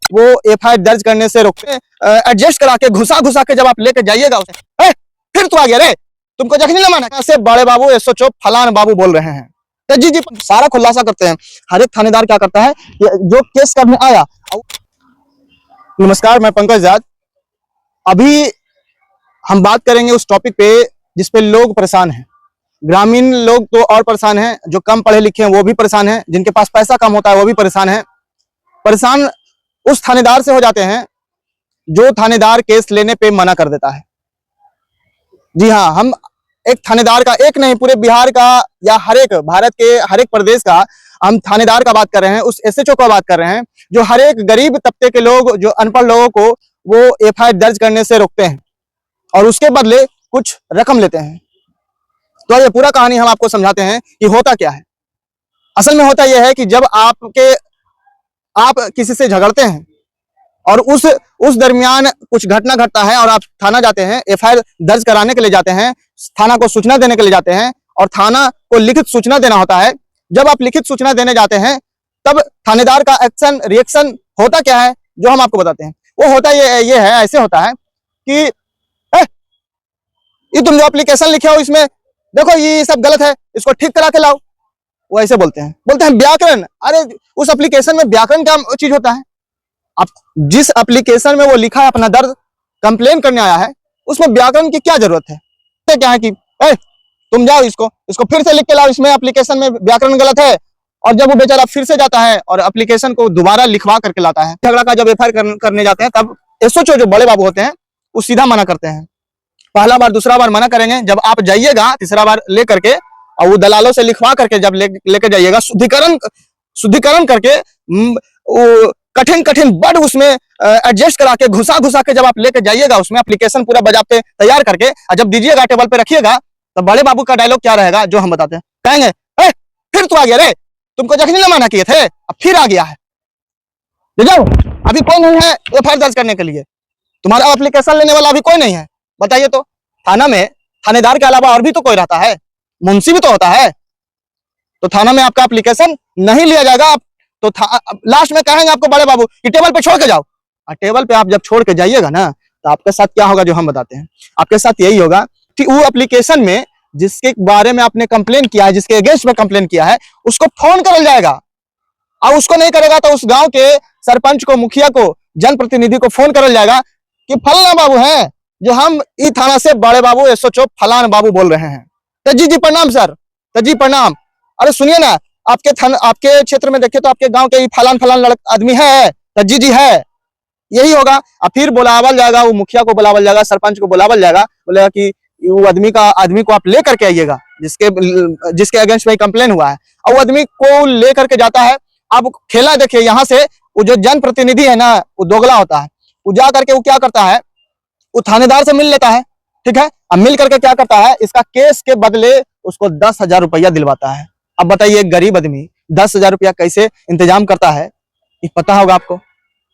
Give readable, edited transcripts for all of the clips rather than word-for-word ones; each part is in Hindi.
वो एफआईआर दर्ज करने से रोकते हैं। एडजस्ट करा के घुसा के जब आप लेके जाइएगा उसे, फिर तू आ गया रे, तुमको जख्मी न माना से बड़े बाबू एसओ फलान बाबू बोल रहे हैं। तो जी सारा खुलासा करते हैं। हर एक थानेदार क्या करता है, जो केस करने आया। नमस्कार, मैं पंकज जाट। अभी हम बात करेंगे उस टॉपिक पे जिसपे लोग परेशान हैं। ग्रामीण लोग तो और परेशान हैं, जो कम पढ़े लिखे हैं वो भी परेशान हैं, जिनके पास पैसा कम होता है वो भी परेशान है। परेशान उस थानेदार से हो जाते हैं जो थानेदार केस लेने पे मना कर देता है। जी हाँ, हम एक थानेदार का, एक नहीं पूरे बिहार का या हर एक भारत के हर एक प्रदेश का हम थानेदार का बात कर रहे हैं, उस एसएचओ का बात कर रहे हैं जो हर एक गरीब तबके के लोग, जो अनपढ़ लोगों को वो एफआईआर दर्ज करने से रोकते हैं और उसके बदले कुछ रकम लेते हैं। तो ये पूरा कहानी हम आपको समझाते हैं कि होता क्या है। असल में होता यह है कि जब आप किसी से झगड़ते हैं और उस दरमियान कुछ घटना घटता है और आप थाना जाते हैं, एफआईआर दर्ज कराने के लिए जाते हैं, थाना को सूचना देने के लिए जाते हैं और थाना को लिखित सूचना देना होता है। जब आप लिखित सूचना देने जाते हैं तब थानेदार का एक्शन रिएक्शन होता क्या है, जो हम आपको बताते हैं। वो होता ये है, ऐसे होता है कि ये तुम जो एप्लीकेशन लिखे हो इसमें देखो ये सब गलत है, इसको ठीक करा के लाओ। वो ऐसे बोलते हैं व्याकरण। अरे उस एप्लीकेशन में व्याकरण क्या चीज होता है? आप जिस एप्लीकेशन में वो लिखा है अपना दर्द कंप्लेन करने आया है, उसमें व्याकरण की क्या जरूरत है? तो क्या है कि तुम जाओ इसको फिर से लिख के लाओ, इसमें एप्लीकेशन में व्याकरण गलत है। और जब वो बेचारा फिर से जाता है और एप्लीकेशन को दोबारा लिखवा करके लाता है, झगड़ा का जब एफआईआर करने जाते हैं तब एसओचओ जो बड़े बाबू होते हैं वो सीधा मना करते हैं। पहला बार दूसरा बार मना करेंगे, जब आप जाइएगा तीसरा बार ले करके और वो दलालों से लिखवा करके जब लेके जाइएगा, शुद्धिकरण करके कठिन वर्ड उसमें एडजस्ट करा के घुसा के जब आप लेके जाइएगा, उसमें एप्लीकेशन पूरा बजाते तैयार करके और जब दीजिएगा टेबल पे रखिएगा, तो बड़े बाबू का डायलॉग क्या रहेगा जो हम बताते हैं। कहेंगे फिर तू आ गया रे, तुमको जख्मी न माना किए थे, अब फिर आ गया है। जाओ, अभी कोई नहीं है एफआईआर दर्ज करने के लिए, तुम्हारा एप्लीकेशन लेने वाला अभी कोई नहीं है। बताइए तो थाना में थानेदार के अलावा और भी तो कोई रहता है, मुंशी भी तो होता है। तो थाना में आपका एप्लीकेशन नहीं लिया जाएगा। आप तो लास्ट में कहेंगे आपको बड़े बाबू कि टेबल पे छोड़ के जाओ। और टेबल पे आप जब छोड़ के जाइएगा ना, तो आपके साथ क्या होगा जो हम बताते हैं। आपके साथ यही होगा कि वो एप्लीकेशन में जिसके बारे में आपने कंप्लेन किया है, जिसके अगेंस्ट में कंप्लेन किया है, उसको फोन कर जाएगा। और उसको नहीं करेगा तो उस गांव के सरपंच को, मुखिया को, जनप्रतिनिधि को फोन कर जाएगा कि फलाना बाबू हैं जो हम ई थाना से बड़े बाबू एसओचओ फलान बाबू बोल रहे हैं। तो जी प्रणाम सर, तो जी प्रणाम। अरे सुनिए ना, आपके क्षेत्र में देखे तो आपके गांव के फलान आदमी है, तो जी है, यही होगा। और फिर बुलावल जाएगा, वो मुखिया को बुलावल जाएगा, सरपंच को बुलावल जाएगा, बोलेगा कि वो आदमी को आप ले करके आइएगा जिसके अगेंस्ट में कंप्लेन हुआ है। और वो आदमी को ले करके जाता है। अब खेला देखिए, यहाँ से वो जो जनप्रतिनिधि है ना, वो दोगला होता है। वो जा करके वो क्या करता है, वो थानेदार से मिल लेता है, ठीक है। अब मिल करके क्या करता है, इसका केस के बदले उसको 10,000 रुपया दिलवाता है। अब बताइए एक गरीब आदमी 10,000 रुपया कैसे इंतजाम करता है, ये पता होगा आपको।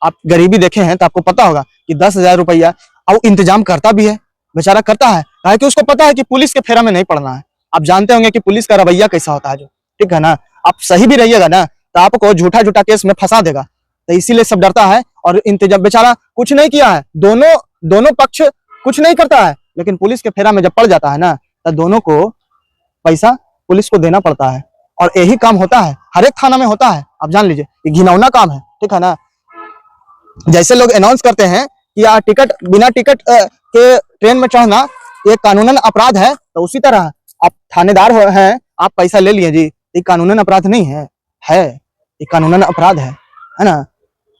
आप गरीबी देखे हैं तो आपको पता होगा कि 10,000 रुपया और इंतजाम करता भी है, बेचारा करता है, कि उसको पता है कि पुलिस के फेरा में नहीं पड़ना है। आप जानते होंगे कि पुलिस का रवैया कैसा होता है, जो ठीक है ना। आप सही भी रहिएगा ना तो आपको झूठा केस में फंसा देगा, तो इसीलिए सब डरता है। और इंतजाम, बेचारा कुछ नहीं किया है, दोनों पक्ष कुछ नहीं करता है, लेकिन पुलिस के फेरा में जब पड़ जाता है ना, तो दोनों को पैसा पुलिस को देना पड़ता है। और यही काम होता है, हर एक थाना में होता है। आप जान लीजिए, ये घिनौना काम है, ठीक है ना। जैसे लोग अनाउंस करते हैं कि बिना टिकट के ट्रेन में चढ़ना ये कानूनन अपराध है, तो उसी तरह आप थानेदार हैं, आप पैसा ले लिए जी, ये कानूनन अपराध नहीं है, ये कानूनन अपराध है ना।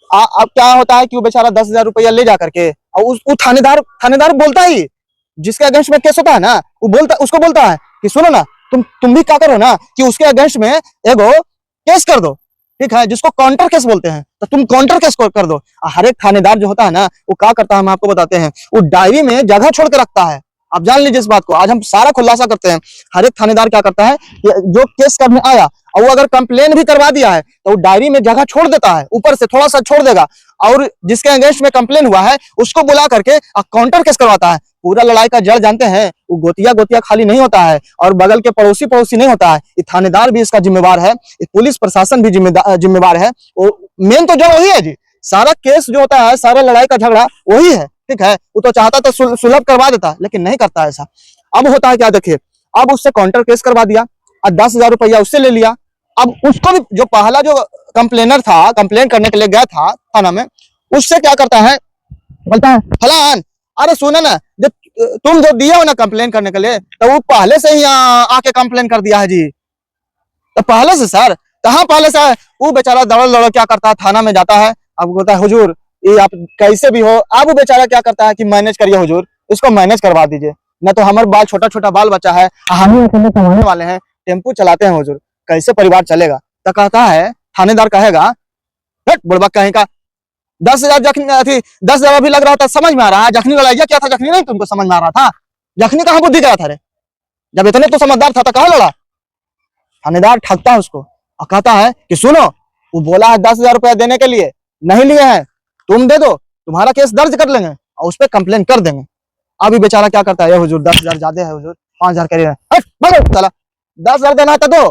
अब क्या होता है कि वो बेचारा 10,000 रुपया ले जा करके और वो थानेदार बोलता ही, जिसके अगेंस्ट में केस होता है ना, उसको बोलता है कि सुनो ना, तुम भी क्या करो ना कि उसके अगेंस्ट में एगो केस कर दो, ठीक है, जिसको काउंटर केस बोलते हैं, तो तुम काउंटर केस कर दो। हर एक थानेदार जो होता है ना, वो क्या करता है हम आपको बताते हैं, वो डायरी में जगह छोड़ के रखता है। आप जान लीजिए इस बात को, आज हम सारा खुलासा करते हैं। हर एक थानेदार क्या करता है, जो केस करने आया और वो अगर कंप्लेन भी करवा दिया है तो वो डायरी में जगह छोड़ देता है, ऊपर से थोड़ा सा छोड़ देगा, और जिसके अगेंस्ट में कंप्लेन हुआ है उसको बुला करके काउंटर केस करवाता है। पूरा लड़ाई का जड़ जानते हैं, वो गोतिया खाली नहीं होता है और बगल के पड़ोसी नहीं होता है। ये थानेदार भी इसका जिम्मेवार है, पुलिस प्रशासन भी जिम्मेवार है। वो मेन तो जड़ वही है जी, सारा केस जो होता है, सारा लड़ाई का झगड़ा वही है, ठीक है। वो तो चाहता तो सुलभ करवा देता, लेकिन नहीं करता ऐसा। अब होता है क्या, देखिए, अब उससे काउंटर केस करवा दिया और 10,000 रुपया उससे ले लिया। अब उसको भी, जो पहला जो कंप्लेनर था, कंप्लेन करने के लिए गया था थाना में, उससे क्या करता है, बोलता है फलान, अरे सुना ना, जब तुम जो दिया हो ना कंप्लेन करने के लिए, तो वो पहले से ही आके कंप्लेन कर दिया है जी। तो पहले से सर, कहाँ पहले से है? वो बेचारा दौड़ दौड़ क्या करता है, थाना में जाता है। अब बोलता है हुजूर, ये आप कैसे भी हो। अब वो बेचारा क्या करता है कि मैनेज करिए हुजूर, इसको मैनेज करवा दीजिए, न तो हमारे बाल, छोटा छोटा बाल बच्चा है, हम ही अकेले कमाने वाले हैं, टेम्पू चलाते हैं हुजूर, कैसे परिवार चलेगा। तो कहता है, थानेदार कहेगा, बुड़बक कहीं का, 10,000 जखनी थी, 10,000 अभी लग रहा था, समझ में आ रहा है, जखनी लड़ाइया क्या था, जखनी नहीं तुमको समझ में आ रहा था, जखनी कहाँ बुद्धि गया था रे, जब इतने तो समझदार था तो कहाँ लड़ा। थानेदार ठगता है उसको और कहता है कि सुनो, वो बोला है 10,000 रुपया देने के लिए, नहीं लिए हैं, तुम दे दो, तुम्हारा केस दर्ज कर लेंगे और उस पर कंप्लेन कर देंगे। अभी बेचारा क्या करता है, हुजूर 10,000 ज्यादा है हुजूर, 5,000 करिए, 10,000 देना था तो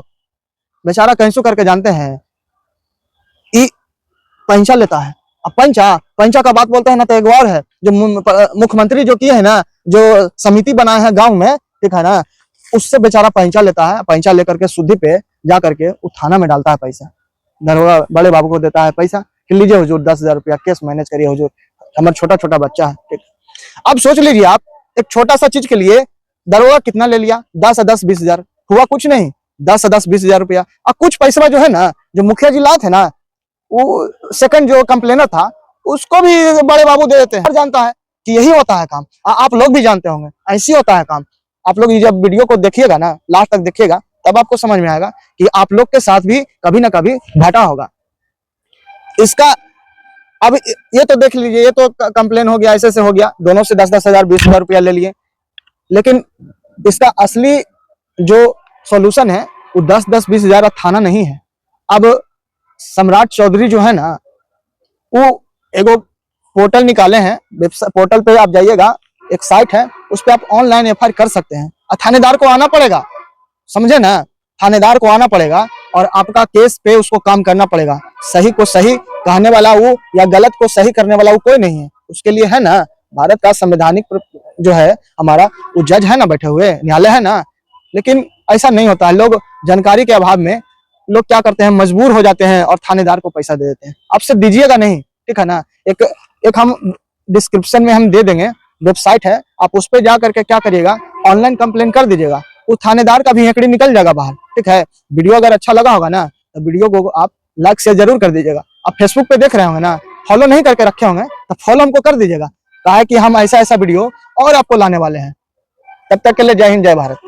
बेचारा कैसो करके जानते हैं पैंचा लेता है। अब पैंचा पैंचा का बात बोलते हैं ना, तो एक और है जो मुख्यमंत्री जो किए है ना, जो समिति बनाए हैं गांव में, ठीक है ना, उससे बेचारा पैंचा लेता है। पैंचा लेकर के सुधी पे जा करके वो थाना में डालता है पैसा, दरोगा बड़े बाबू को देता है पैसा कि लीजिए हुजूर 10,000 रुपया, केस मैनेज करिए हुजूर, हमारा छोटा छोटा बच्चा है, ठीक। अब सोच लीजिए आप, एक छोटा सा चीज के लिए दरोगा कितना ले लिया, 10,000-20,000, हुआ कुछ नहीं, 10,000-20,000 रुपया। अब कुछ पैसा जो है ना, जो मुखिया जी लाए थे ना, वो सेकंड जो कंप्लेनर था उसको भी बड़े बाबू दे देते हैं। जानता है कि यही होता है काम, आप लोग भी जानते होंगे, ऐसी होता है काम। आप लोग जब वीडियो को देखिएगा ना, लास्ट तक देखिएगा, तब आपको समझ में आएगा कि आप लोग के साथ भी कभी ना कभी घटा होगा इसका। अब ये तो देख लीजिए, ये तो कंप्लेन हो गया, ऐसे से हो गया, दोनों से 10-10 हजार 20,000 रुपया ले लिए, लेकिन इसका असली जो सॉल्यूशन है वो 10-10 20,000 थाना नहीं है। अब सम्राट चौधरी जो है ना, वो एगो पोर्टल निकाले हैं, पोर्टल पे आप जाइएगा, एक साइट है, उस पर आप ऑनलाइन एफआईआर कर सकते हैं। थानेदार को आना पड़ेगा, समझे ना, थानेदार को आना पड़ेगा और आपका केस पे उसको काम करना पड़ेगा। सही को सही कहने वाला वो, या गलत को सही करने वाला वो कोई नहीं है। उसके लिए है ना, भारत का संवैधानिक जो है हमारा, वो जज है ना, बैठे हुए न्यायालय है ना। लेकिन ऐसा नहीं होता है, लोग जानकारी के अभाव में लोग क्या करते हैं, मजबूर हो जाते हैं और थानेदार को पैसा दे देते हैं। आप सिर्फ दीजिएगा नहीं, ठीक है ना, एक हम डिस्क्रिप्शन में हम दे देंगे, वेबसाइट है, आप उस पर जा करके क्या करिएगा, ऑनलाइन कंप्लेन कर दीजिएगा, वो थानेदार का भी हेकड़ी निकल जाएगा बाहर, ठीक है। वीडियो अगर अच्छा लगा होगा ना, तो वीडियो को आप लाइक शेयर जरूर कर दीजिएगा। आप फेसबुक पे देख रहे होंगे ना, फॉलो नहीं करके रखे होंगे, तो फॉलो हमको कर दीजिएगा, कहा है कि हम ऐसा ऐसा वीडियो और आपको लाने वाले हैं। तब तक के लिए जय हिंद, जय भारत।